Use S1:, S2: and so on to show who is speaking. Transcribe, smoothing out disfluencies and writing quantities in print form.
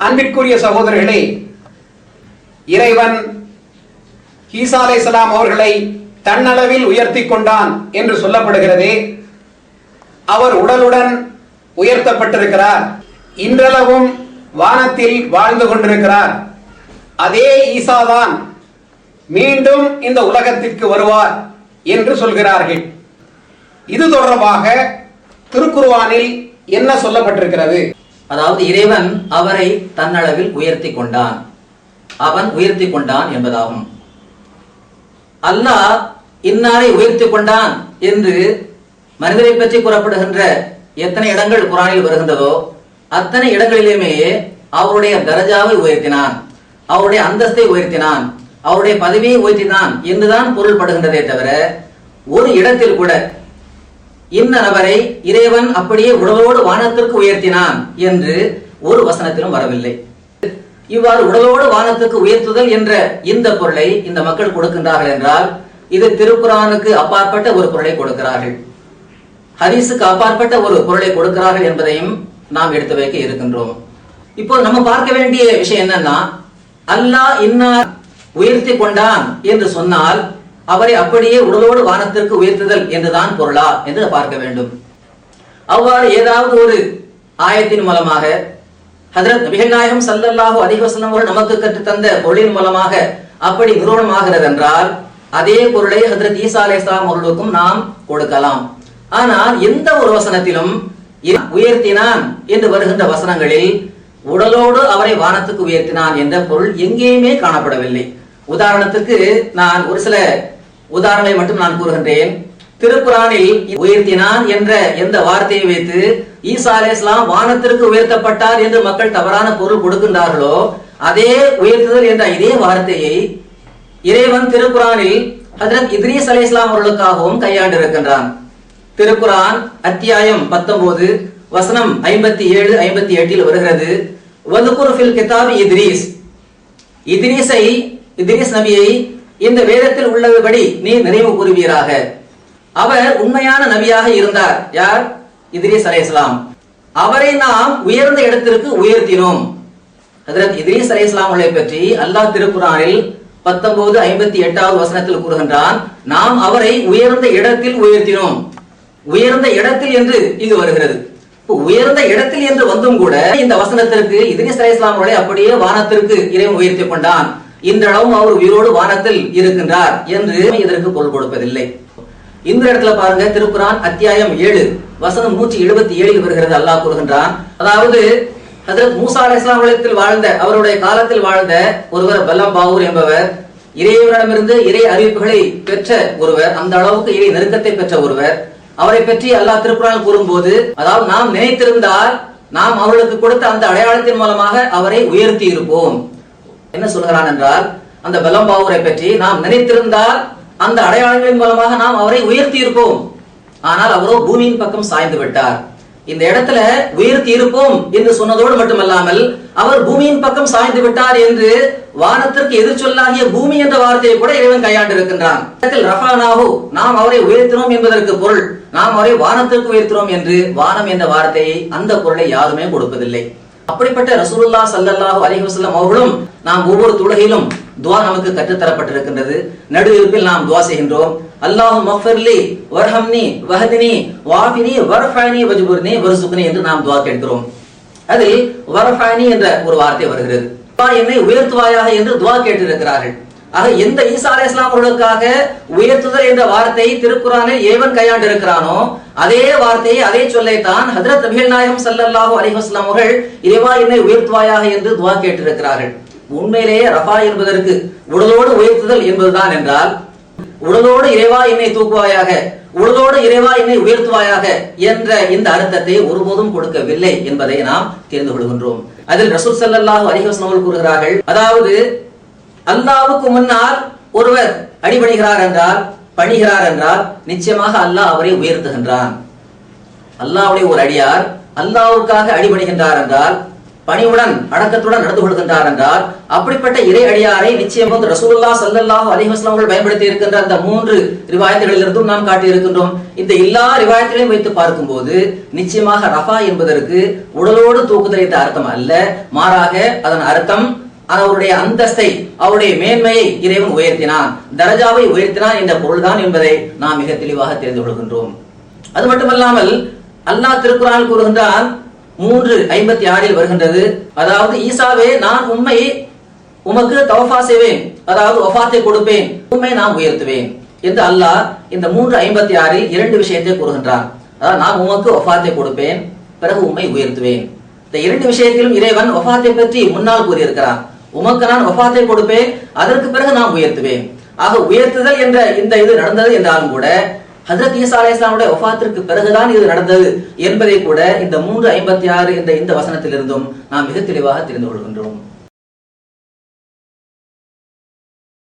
S1: அன்பிற்குரிய சகோதரர்களே, இறைவன் ஈசா அலைஹிஸ்ஸலாம் அவர்களை தன்னளவில் உயர்த்தி கொண்டான் என்று சொல்லப்படுகிறதே, அவர் உடலுடன் உயர்த்தப்பட்டிருக்கிறார். இன்றளவும் வானத்தில் வாழ்ந்து கொண்டிருக்கிறார். அதே ஈசாதான் மீண்டும் இந்த உலகத்திற்கு வருவார் என்று சொல்கிறார்கள். இது தொடர்பாக திருக்குர்ஆனில் என்ன சொல்லப்பட்டிருக்கிறது?
S2: அதாவது இறைவன் அவரை தன்னளவில் உயர்த்தி கொண்டான், அவன் உயர்த்தி கொண்டான் என்பதாகும். அல்லாஹ் இன்னாரை உயர்த்தி கொண்டான் என்று மனிதரை பற்றி கூறப்படுகின்ற எத்தனை இடங்கள் குர்ஆனில் வருகின்றதோ அத்தனை இடங்களிலுமே அவருடைய தரஜாவை உயர்த்தினான், அவருடைய அந்தஸ்தை உயர்த்தினான், அவருடைய பதவியை உயர்த்தினான் என்றுதான் பொருள்படுகின்றதே தவிர ஒரு இடத்தில் கூட இந்த நபரை இறைவன் அப்படியே உடலோடு வானத்திற்கு உயர்த்தினான் என்று ஒரு வசனத்திலும் வரவில்லை. இவ்வாறு உடலோடு வானத்துக்கு உயர்த்துதல் என்ற இந்த பொருளை இந்த மக்கள் கொடுக்கின்றார்கள் என்றால் இது திருக்குர்ஆனுக்கு அப்பாற்பட்ட ஒரு பொருளை கொடுக்கிறார்கள், ஹதீஸுக்கு அப்பாற்பட்ட ஒரு பொருளை கொடுக்கிறார்கள் என்பதையும் நாம் எடுத்து வைக்க இருக்கின்றோம். இப்போ நம்ம பார்க்க வேண்டிய விஷயம் என்னன்னா, அல்லாஹ் இன்னார் உயர்த்தி கொண்டான் என்று சொன்னால் அவரை அப்படியே உடலோடு வானத்திற்கு உயர்த்துதல் என்றுதான் பொருளா என்று பார்க்க வேண்டும். அவ்வாறு ஏதாவது ஒரு ஆயத்தின் மூலமாக ஹஜ்ரத் நபிகள் நாயகம் ஸல்லல்லாஹு அலைஹி வஸல்லம் அவர்கள் நமக்கு கற்றுத்தந்த பொருளின் மூலமாக அப்படி நிரூபணமாகிறது என்றால் அதே பொருளை ஹஜ்ரத் ஈசா அலைஹிஸ்ஸலாம் அவர்களுக்கும் நாம் கொடுக்கலாம். ஆனால் எந்த ஒரு வசனத்திலும் உயர்த்தினான் என்று வருகின்ற வசனங்களில் உடலோடு அவரை வானத்துக்கு உயர்த்தினான் என்ற பொருள் எங்கேயுமே காணப்படவில்லை. உதாரணத்துக்கு நான் ஒரு சில உதாரணங்களை மட்டும் நான் கூறுகின்றேன். திருக்குர்ஆனில் உயர்த்தினான் என்ற எந்த வார்த்தையை வைத்து ஈசா அலைஹிஸ்ஸலாம் வானத்திற்கு உயர்த்தப்பட்டார் என்று மக்கள் தவறான பொருள் கொடுக்கின்றார்களோ அதே உயர்த்துதல் என்ற இதே வார்த்தையை இறைவன் திருக்குர்ஆனில் ஹஜ்ரத் இத்ரீஸ் அலைஹிஸ்ஸலாம் அவர்களுக்காகவும் கையாண்டு இருக்கின்றான். திருக்குர்ஆன் அத்தியாயம் 19 வசனம் 57 58 வருகிறது. வதுகுர் ஃபில் கிதாபி இத்ரீஸ், இத்ரீஸ் நபியை இந்த வேதத்தில் உள்ளபடி நீ நினைவு கூறுவீராக. அவர் உண்மையான நபியாக இருந்தார். யார்? இத்ரீஸ் அலைஹிஸ்ஸலாம். அவரை நாம் உயர்ந்த இடத்திற்கு உயர்த்தினோம். ஹஜ்ரத் இத்ரீஸ் அலைஹிஸ்ஸலாம் அவர்களை பற்றி அல்லாஹ் திருக்குர்ஆனில் 19:58 வசனத்தில் கூறுகின்றான், நாம் அவரை உயர்ந்த இடத்தில் உயர்த்தினோம். உயர்ந்த இடத்தில் என்று இது வருகிறது. உயர்ந்த இடத்தில் என்று வந்தும் கூட இந்த வசனத்திற்கு இத்ரீஸ் அலைஹிஸ்ஸலாம் அவர்களை அப்படியே வானத்திற்கு இறைவன் உயர்த்தி கொண்டான், இன்றளவும் அவர் உயிரோடு வானத்தில் இருக்கின்றார் என்று இதற்கு பொருள் கொடுப்பதில்லை. இந்த இடத்துல பாருங்க, திருக்குர்ஆன் அத்தியாயம் 7 வசனம் 177 வருகிறது. அல்லாஹ் கூறுகின்றான், அதாவது ஹஜ்ரத் மூசா அலைஹிஸ்ஸலாம் அவர்களிடத்தில் வாழ்ந்த அவருடைய காலத்தில் வாழ்ந்த ஒருவர் பலம் பாவூர் என்பவர், இறைவனிடமிருந்து இறை அறிவிப்புகளை பெற்ற ஒருவர், அந்த அளவுக்கு இறை நெருக்கத்தை பெற்ற ஒருவர். அவரை பற்றி அல்லாஹ் திருக்குர்ஆனில் கூறும்போது, அதாவது நாம் நினைத்திருந்தால் நாம் அவர்களுக்கு கொடுத்த அந்த அடையாளத்தின் மூலமாக அவரை உயர்த்தி இருப்போம். என்ன சொல்கிறான் என்றால், அந்த பலம் பாவூரை பற்றி நாம் நினைத்திருந்தால் அந்த அடையாளங்களின் மூலமாக நாம் அவரை உயர்த்தி இருப்போம். ஆனால் அவரோ பூமியின் பக்கம் சாய்ந்து விட்டார். இந்த இடத்துல உயர்த்தி இருப்போம் என்று சொன்னதோடு மட்டுமல்லாமல் அவர் பூமியின் பக்கம் சாய்ந்து விட்டார் என்று வானத்திற்கு எதிர்ச்சொல்லாகிய பூமி என்ற வார்த்தையை கூட இறைவன் கையாண்டு இருக்கின்றான். நாம் அவரை உயர்த்தினோம் என்பதற்கு பொருள் நாம் அவரை வானத்திற்கு உயர்த்தினோம் என்று வானம் என்ற வார்த்தையை அந்த பொருளை யாருமே கொடுப்பதில்லை. அப்படிப்பட்ட ரசூலுல்லாஹ் ஸல்லல்லாஹு அலைஹி வஸல்லம் அவர்களும் நாம் ஒவ்வொரு தொழுகையிலும் துஆ நமக்கு கற்றுத்தரப்பட்டிருக்கின்றது. நடு இருப்பில் நாம் துஆ செய்கின்றோம். அல்லாஹும்ம ஃபிர்லி வர்ஹம்னி வஹ்தினி வஆஃபினி வர்ஃபனி வஜ்புர்னி வர்சுக்னி என்று நாம் துஆ கேட்கிறோம். அதில் வர்ஃபனி என்ற ஒரு வார்த்தை வருகிறது. என்னை உயர்த்துவாயாக என்று துஆ கேட்டிருக்கிறார்கள். ஆக எந்த ஈசா அலைஹிஸ்ஸலாம் அவர்களுக்காக உயர்த்துதல் என்ற வார்த்தை திருக்குர்ஆனில் ஏவன் கையாண்டு இருக்கிறானோ அதே வார்த்தையை அதே சொல்லைத்தான் ஹஜ்ரத் நபிகள் நாயகம் ஸல்லல்லாஹு அலைஹி வஸல்லம் அவர்கள் இறைவா என்னை உயர்த்துவாயாக என்று துஆ கேட்டிருக்கிறார்கள். உண்மையிலேயே ரஃபா என்பதற்கு உடலோடு உயர்த்துதல் என்பதுதான் என்றால், உடலோடு இறைவா என்னை தூக்குவாயாக, உடலோடு இறைவா என்னை உயர்த்துவாயாக என்ற இந்த அர்த்தத்தை ஒருபோதும் கொடுக்கவில்லை என்பதை நாம் தெரிந்து கொள்கின்றோம். அதில் ரசூல் ஸல்லல்லாஹு அலைஹி வஸல்லம் அவர்கள் கூறுகிறார்கள், அதாவது அல்லாஹ்வுக்கு முன்னால் ஒருவர் அடிபணிகிறார் என்றால், பணிகிறார் என்றால் நிச்சயமாக அல்லாஹ் அவரை உயர்த்துகின்றான். அல்லாஹ்வுடைய ஒரு அடியார் அல்லாஹ்வுக்காக அடிபணிகின்றார் என்றால் பணிவுடன் அடக்கத்துடன் நடந்து கொள்கின்றார் என்றால், அப்படிப்பட்ட இறை அடியாரை நிச்சயம் வந்து ரசூலுல்லாஹ் ஸல்லல்லாஹு அலைஹி வஸல்லம் அவர்கள் பயன்படுத்தி இருக்கின்ற அந்த 3 ரிவாயத்துகளிலிருந்தும் நாம் காட்டி இருக்கின்றோம். இந்த எல்லா ரிவாயத்திலையும் வைத்து பார்க்கும்போது நிச்சயமாக ரஃபா என்பதற்கு உடலோடு தூக்குதல் என்ற அர்த்தம் அல்ல, மாறாக அதன் அர்த்தம் அவருடைய அந்தஸ்தை, அவருடைய மேன்மையை இறைவன் உயர்த்தினான், தரஜாவை உயர்த்தினான் என்ற பொருள்தான் என்பதை நாம் மிக தெளிவாக தெரிந்து கொள்கின்றோம். அது மட்டுமல்லாமல் அல்லாஹ் திருக்குர்ஆனில் கூறுகின்றான், 3:56 வருகின்றது, அதாவது ஈசாவே நான் உமக்கு தவஃபா செய்வேன், அதாவது வஃபாத்தை கொடுப்பேன், உம்மை நான் உயர்த்துவேன் என்று அல்லாஹ் இந்த 3:56 2 விஷயத்தை கூறுகின்றான். அதாவது நான் உமக்கு வஃபாத்தை கொடுப்பேன், பிறகு உம்மை உயர்த்துவேன். இந்த 2 விஷயத்திலும் இறைவன் வஃபாத்தை பற்றி முன்னால் கூறியிருக்கிறான். உமக்கு நான் வஃபாத்தை கொடுப்பேன், அதற்கு பிறகு நான் உயர்த்துவேன். ஆக உயர்த்துதல் என்ற இந்த இது நடந்தது என்றாலும் கூட ஹஜ்ரத் ஈசா அலைஹிஸ்ஸலாமுடைய வஃபாத்திற்கு பிறகுதான் இது நடந்தது என்பதை கூட இந்த 3:56 என்ற இந்த வசனத்திலிருந்தும் நாம் மிக தெளிவாக தெரிந்து கொள்கின்றோம்.